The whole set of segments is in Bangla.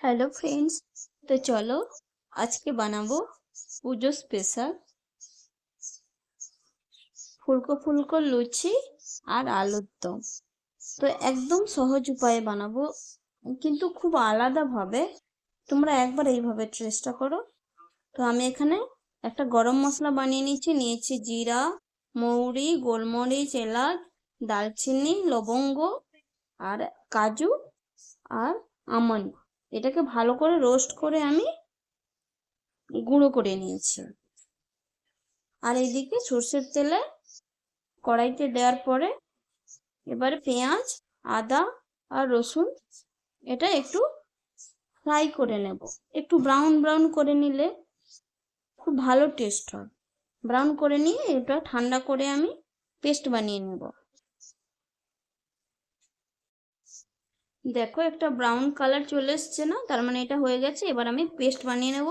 হ্যালো ফ্রেন্ডস, তো চলো আজকে বানাবো পুজো স্পেশাল ফুলকো ফুলকো লুচি আর আলুর দম। তো একদম সহজ উপায়ে বানাবো, কিন্তু খুব আলাদা ভাবে। তোমরা একবার এইভাবে চেষ্টা করো। তো আমি এখানে একটা গরম মশলা বানিয়ে নিয়েছি জিরা, মৌরি, গোলমরিচ, এলাচ, দারচিনি, লবঙ্গ আর কাজু আর আমন্ড। এটাকে ভালো করে রোস্ট করে আমি গুঁড়ো করে নিয়েছি। আর এইদিকে সর্ষের তেলে কড়াইতে দেওয়ার পরে এবারে পেঁয়াজ, আদা আর রসুন এটা একটু ফ্রাই করে নেব। একটু ব্রাউন ব্রাউন করে নিলে খুব ভালো টেস্ট হয়। ব্রাউন করে নিয়ে এটা ঠান্ডা করে আমি পেস্ট বানিয়ে নেব। দেখো একটা ব্রাউন কালার চলে এসছে না, তার মানে এটা হয়ে গেছে। এবার আমি পেস্ট বানিয়ে নেব।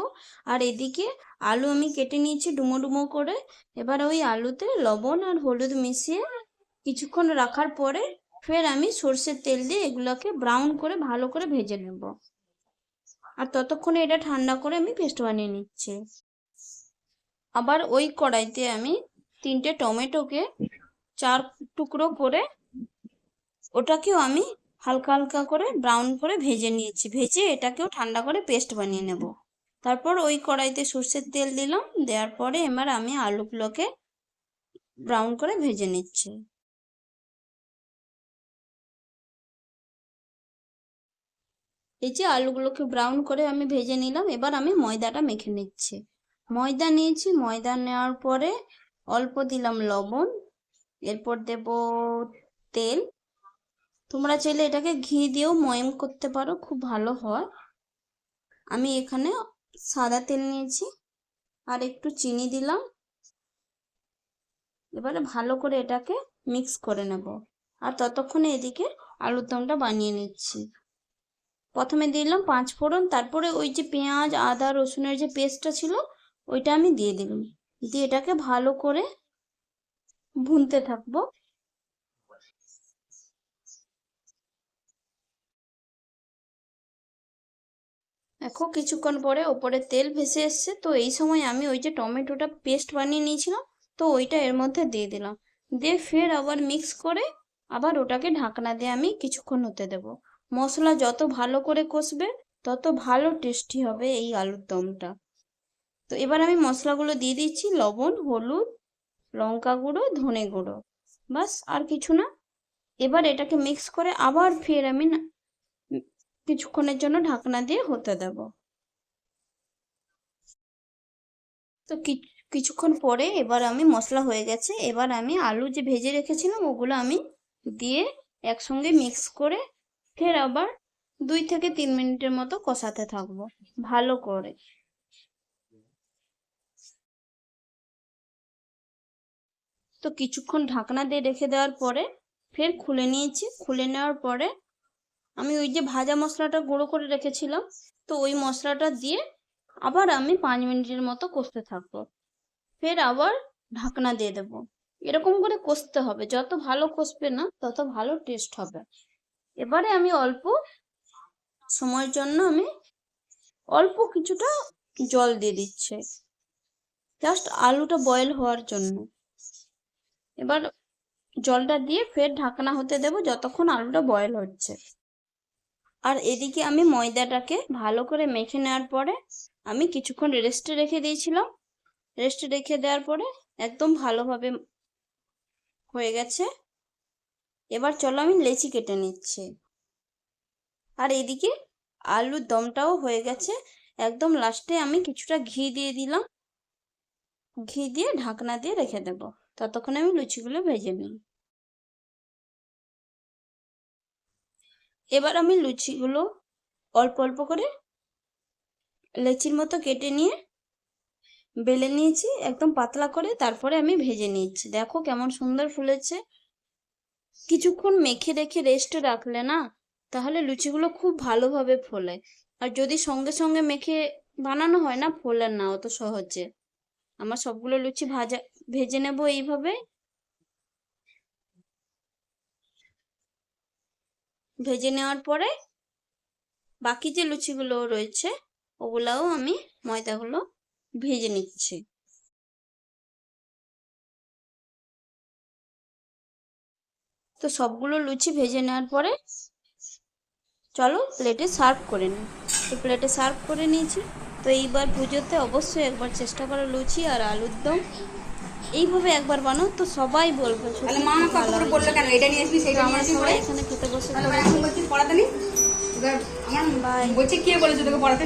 আর এদিকে আলু আমি কেটে নিয়েছি ডুমো ডুমো করে। এবার ওই আলুতে লবণ আর হলুদ মিশিয়ে কিছুক্ষণ রাখার পরে ফের আমি সর্ষের তেল দিয়ে এগুলোকে ব্রাউন করে ভালো করে ভেজে নেব। আর ততক্ষণে এটা ঠান্ডা করে আমি পেস্ট বানিয়ে নিচ্ছি। আবার ওই কড়াইতে আমি 3টে টমেটোকে 4 টুকরো করে ওটাকেও আমি হালকা হালকা করে ব্রাউন করে ভেজে নিয়েছি। ভেজে এটাকেও ঠান্ডা করে পেস্ট বানিয়ে নেব। তারপর ওই কড়াইতে সর্ষের তেল দিলাম, দেওয়ার পরে এবার আমি আলুগুলোকে ব্রাউন করে ভেজে নিচ্ছি। এই যে আলুগুলোকে ব্রাউন করে আমি ভেজে নিলাম, এবার আমি ময়দাটা মেখে নিচ্ছি। ময়দা নিয়েছি, ময়দা নেওয়ার পরে অল্প দিলাম লবণ, এরপর দেব তেল। তোমরা চাইলে এটাকে ঘি দিয়েও ময়ম করতে পারো, খুব ভালো হয়। আমি এখানে সাদা তেল নিয়েছি আর একটু চিনি দিলাম। এবারে ভালো করে এটাকে মিক্স করে নেব। আর ততক্ষণে এদিকে আলুর দমটা বানিয়ে নিচ্ছি। প্রথমে দিলাম 5 ফোড়ন, তারপরে ওই যে পেঁয়াজ, আদা, রসুনের যে পেস্টটা ছিল ওইটা আমি দিয়ে দিলাম। দিয়ে এটাকে ভালো করে ভুনতে থাকবো। দেখো কিছুক্ষণ পরে ওপরে তেল ভেসে এসছে। তো এই সময় আমি ওই যে টমেটোটা পেস্ট বানিয়ে নিয়েছিলাম, তো ওইটা এর মধ্যে দিয়ে দিলাম। দিয়ে ফের আবার মিক্স করে আবার ওটাকে ঢাকনা দিয়ে আমি কিছুক্ষণ হতে দেব। মশলা যত ভালো করে কষবে তত ভালো টেস্টি হবে এই আলুর দমটা। তো এবার আমি মশলাগুলো দিয়ে দিচ্ছি, লবণ, হলুদ, লঙ্কা গুঁড়ো, ধনে গুঁড়ো, বাস আর কিছু না। এবার এটাকে মিক্স করে আবার ফের আমি কিছুক্ষণের জন্য ঢাকনা দিয়ে হতে দেব। তো কিছুক্ষণ পরে এবার আমি মশলা হয়ে গেছে, এবার আমি আলু যে ভেজে রেখেছিলাম ওগুলো আমি দিয়ে একসঙ্গে মিক্স করে ফের আবার 2 থেকে 3 মিনিটের মতো কষাতে থাকবো ভালো করে। তো কিছুক্ষণ ঢাকনা দিয়ে রেখে দেওয়ার পরে ফের খুলে নিয়েছি। খুলে নেওয়ার পরে আমি ওই যে ভাজা মশলাটা গুঁড়ো করে রেখেছিলাম, তো ওই মশলাটা দিয়ে আবার আমি 5 মিনিটের মতো কষতে থাকবো। ফের আবার ঢাকনা দিয়ে দেবো। এরকম করে কষতে হবে, যত ভালো কষবে না তত ভালো টেস্ট হবে। এবারে আমি অল্প সময়ের জন্য আমি অল্প কিছুটা জল দিয়ে দিচ্ছি, জাস্ট আলুটা বয়েল হওয়ার জন্য। এবার জলটা দিয়ে ফের ঢাকনা হতে দেবো যতক্ষণ আলুটা বয়েল হচ্ছে। আর এদিকে আমি ময়দাটাকে ভালো করে মেখে নেওয়ার পরে আমি কিছুক্ষণ রেস্টে রেখে দিয়েছিলাম। রেস্টে রেখে দেওয়ার পরে একদম ভালোভাবে হয়ে গেছে। এবার চলো আমি লেচি কেটে নিচ্ছি। আর এদিকে আলুর দমটাও হয়ে গেছে। একদম লাস্টে আমি কিছুটা ঘি দিয়ে দিলাম। ঘি দিয়ে ঢাকনা দিয়ে রেখে দেব, ততক্ষণে আমি লুচিগুলো ভেজে নিই। এবার আমি লুচিগুলো অল্প অল্প করে লেচির মতো কেটে নিয়ে বেলে নিয়েছি একদম পাতলা করে, তারপরে আমি ভেজে নিয়েছি। দেখো কেমন সুন্দর ফুলেছে। কিছুক্ষণ মেখে রেখে রেস্টে রাখলে না, তাহলে লুচিগুলো খুব ভালোভাবে ফোলে। আর যদি সঙ্গে সঙ্গে মেখে বানানো হয় না, ফোলে না অত সহজে। আমার সবগুলো লুচি ভেজে নেব এইভাবে। ভেজে নেওয়ার পরে বাকি যে লুচিগুলো রয়েছে ওগুলাও আমি ময়দাগুলো ভেজে নিচ্ছি। তো সবগুলো লুচি ভেজে নেওয়ার পরে চলো প্লেটে সার্ভ করে নিই। তো প্লেটে সার্ভ করে নিয়েছি। তো এইবার পুজোতে অবশ্যই একবার চেষ্টা করো লুচি আর আলুর দম এইভাবে একবার বানাও, তো সবাই বলবে তাহলে মা কতগুলো বললো কেন, এটা নিয়ে আসবি সেটা নিয়ে আমরা আসবি সবাই বলে? এখানে খেতে বসে তাহলে আমি বলছি পড়াতে নেই, এবার আমার বলছে কে বলেছে তোকে পড়াতে?